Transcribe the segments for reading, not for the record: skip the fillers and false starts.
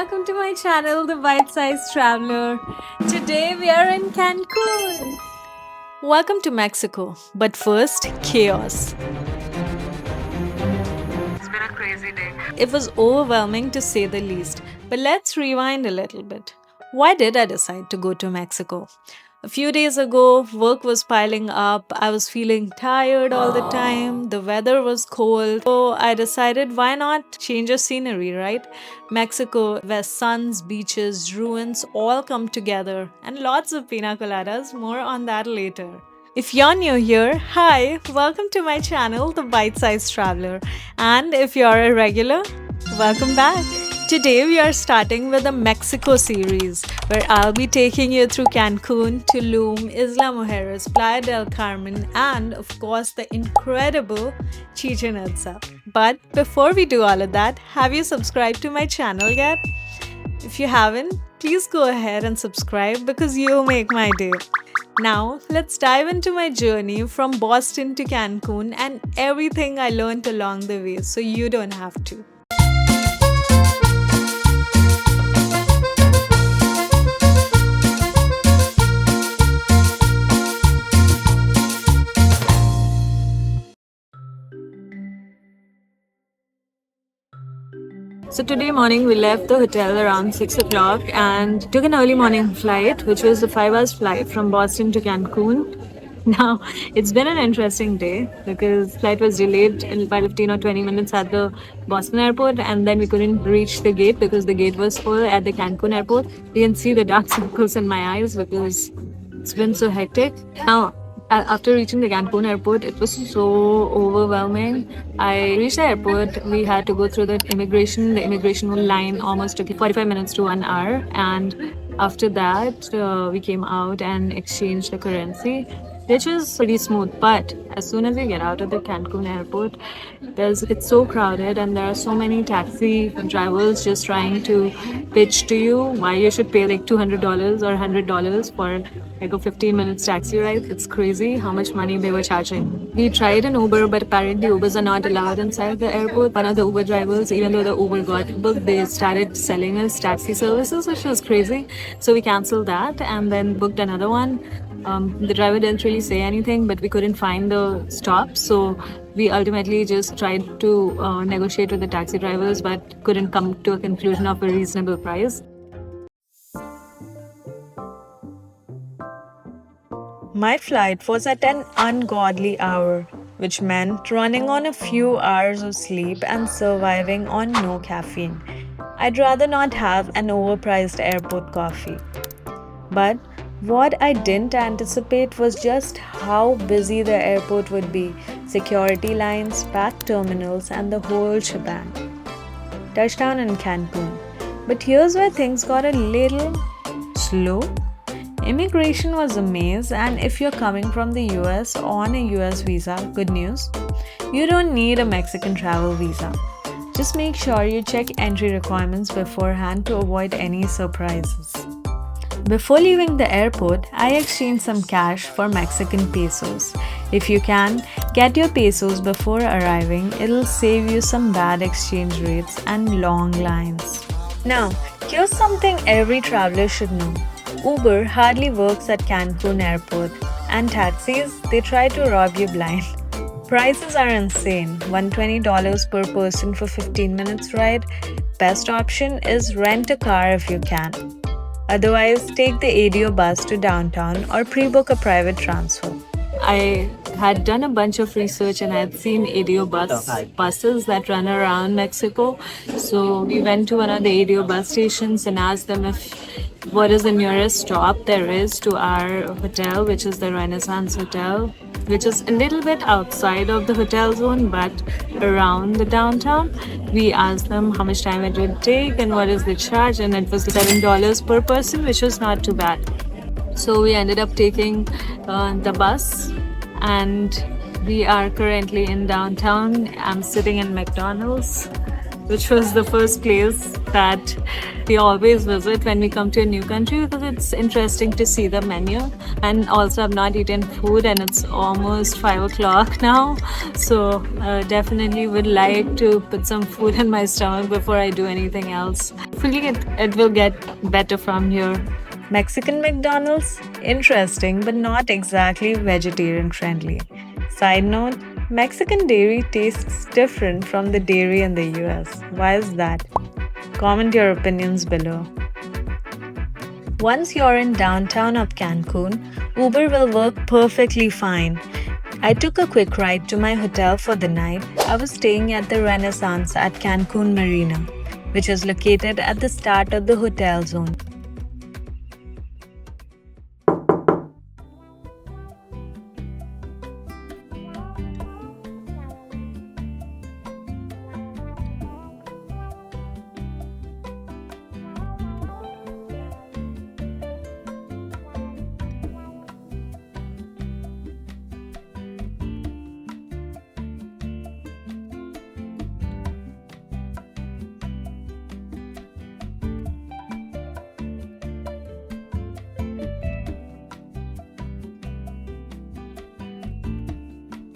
welcome to my channel, The Bite-Sized Traveler. Today we are in Cancun. Welcome to Mexico, but first, chaos. It's been a crazy day. It was overwhelming to say the least, but let's rewind a little bit. Why did I decide to go to Mexico? A few days ago, work was piling up. I was feeling tired all the time. The weather was cold. So I decided why not change of scenery, right? Mexico, where suns, beaches, ruins all come together, and lots of pina coladas. More on that later. If you're new here, hi, welcome to my channel, The Bite-Sized Traveler. And if you're a regular, welcome back. Today we are starting with a Mexico series where I'll be taking you through Cancun, Tulum, Isla Mujeres, Playa del Carmen, and of course the incredible Chichen Itza. But before we do all of that, have you subscribed to my channel yet? If you haven't, please go ahead and subscribe because you'll make my day. Now, let's dive into my journey from Boston to Cancun and everything I learned along the way so you don't have to. So today morning we left the hotel around 6 o'clock and took an early morning flight, which was a 5 hours flight from Boston to Cancun. Now, it's been an interesting day because flight was delayed by 15 or 20 minutes at the Boston airport, and then we couldn't reach the gate because the gate was full at the Cancun airport. You can see the dark circles in my eyes because it's been so hectic. Now, after reaching the Cancun airport, it was so overwhelming. I reached the airport. We had to go through the immigration. The immigration line almost took 45 minutes to 1 hour. And after that, we came out and exchanged the currency, which was pretty smooth. But as soon as you get out of the Cancun airport, it's so crowded and there are so many taxi drivers just trying to pitch to you why you should pay like $200 or $100 for like a 15 minutes taxi ride. It's crazy how much money they were charging. We tried an Uber, but apparently Ubers are not allowed inside the airport. One of the Uber drivers, even though the Uber got booked, they started selling us taxi services, which was crazy. So we canceled that and then booked another one. The driver didn't really say anything, but we couldn't find the stop. So we ultimately just tried to negotiate with the taxi drivers, but couldn't come to a conclusion of a reasonable price. My flight was at an ungodly hour, which meant running on a few hours of sleep and surviving on no caffeine. I'd rather not have an overpriced airport coffee. But what I didn't anticipate was just how busy the airport would be. Security lines, packed terminals, and the whole shebang. Touchdown in Cancun. But here's where things got a little slow. Immigration was a maze, and if you're coming from the US on a US visa, good news, you don't need a Mexican travel visa. Just make sure you check entry requirements beforehand to avoid any surprises. Before leaving the airport, I exchanged some cash for Mexican pesos. If you can, get your pesos before arriving. It'll save you some bad exchange rates and long lines. Now, here's something every traveler should know. Uber hardly works at Cancun airport, and taxis, they try to rob you blind. Prices are insane. $120 per person for 15 minutes ride. Best option is rent a car if you can. Otherwise, take the ADO bus to downtown or pre-book a private transfer. I had done a bunch of research and I had seen ADO buses that run around Mexico. So we went to one of the ADO bus stations and asked them what is the nearest stop there is to our hotel, which is the Renaissance Hotel, which is a little bit outside of the hotel zone but around the downtown. We asked them how much time it would take and what is the charge, and it was $7 per person, which was not too bad. So we ended up taking the bus and we are currently in downtown. I'm sitting in McDonald's which was the first place that we always visit when we come to a new country because it's interesting to see the menu. And also, I've not eaten food and it's almost 5 o'clock now. So, definitely would like to put some food in my stomach before I do anything else. Hopefully, it will get better from here. Mexican McDonald's? Interesting, but not exactly vegetarian friendly. Side note, Mexican dairy tastes different from the dairy in the US. Why is that? Comment your opinions below. Once you're in downtown of Cancun, Uber will work perfectly fine. I took a quick ride to my hotel for the night. I was staying at the Renaissance at Cancun Marina, which is located at the start of the hotel zone.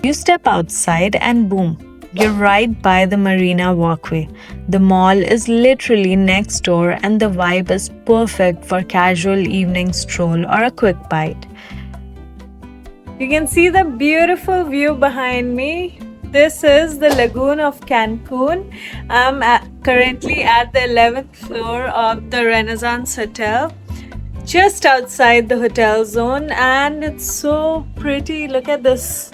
You step outside and boom, you're right by the Marina walkway. The mall is literally next door and the vibe is perfect for casual evening stroll or a quick bite. You can see the beautiful view behind me. This is the lagoon of Cancun. I'm currently at the 11th floor of the Renaissance Hotel, just outside the hotel zone, and it's so pretty. Look at this.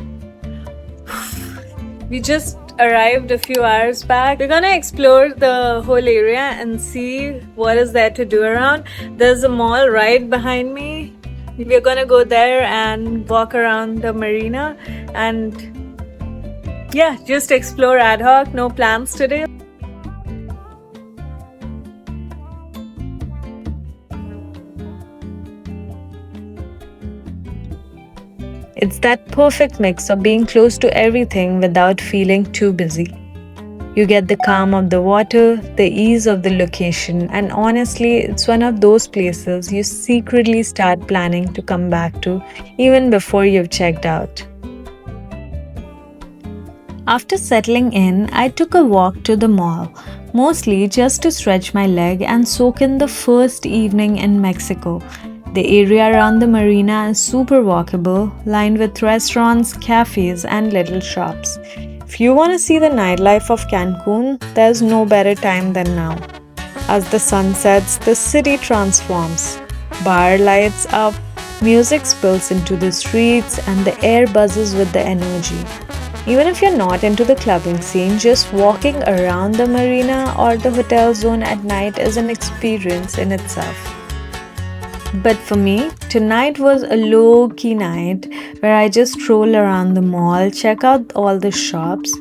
We just arrived a few hours back. We're gonna explore the whole area and see what is there to do around. There's a mall right behind me. We're gonna go there and walk around the marina and yeah, just explore ad hoc, no plans today. It's that perfect mix of being close to everything without feeling too busy. You get the calm of the water, the ease of the location, and honestly, it's one of those places you secretly start planning to come back to even before you've checked out. After settling in, I took a walk to the mall, mostly just to stretch my leg and soak in the first evening in Mexico. The area around the marina is super walkable, lined with restaurants, cafes, and little shops. If you want to see the nightlife of Cancun, there's no better time than now. As the sun sets, the city transforms. Bar lights up, music spills into the streets, and the air buzzes with the energy. Even if you're not into the clubbing scene, just walking around the marina or the hotel zone at night is an experience in itself. But for me, tonight was a low-key night where I just stroll around the mall, check out all the shops,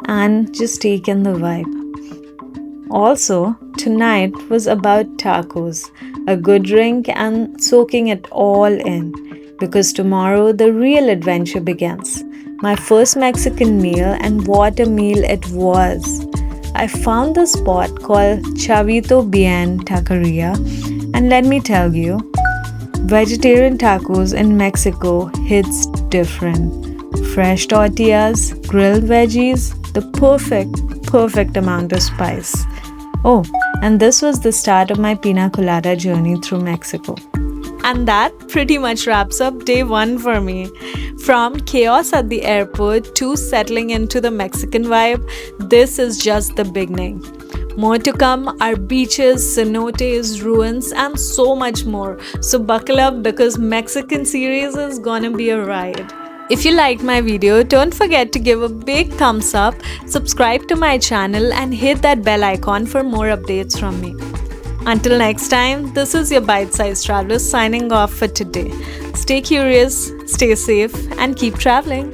and just take in the vibe. Also, tonight was about tacos, a good drink, and soaking it all in. Because tomorrow, the real adventure begins. My first Mexican meal, and what a meal it was. I found this spot called Chavito Taquería, and let me tell you, vegetarian tacos in Mexico hits different. Fresh tortillas, grilled veggies, the perfect amount of spice. Oh, and this was the start of my pina colada journey through Mexico. And that pretty much wraps up day one for me. From chaos at the airport to settling into the Mexican vibe, this is just the beginning. More to come are beaches, cenotes, ruins, and so much more. So buckle up because Mexican series is gonna be a ride. If you liked my video, don't forget to give a big thumbs up, subscribe to my channel, and hit that bell icon for more updates from me. Until next time, this is your bite-sized traveler signing off for today. Stay curious, stay safe, and keep traveling.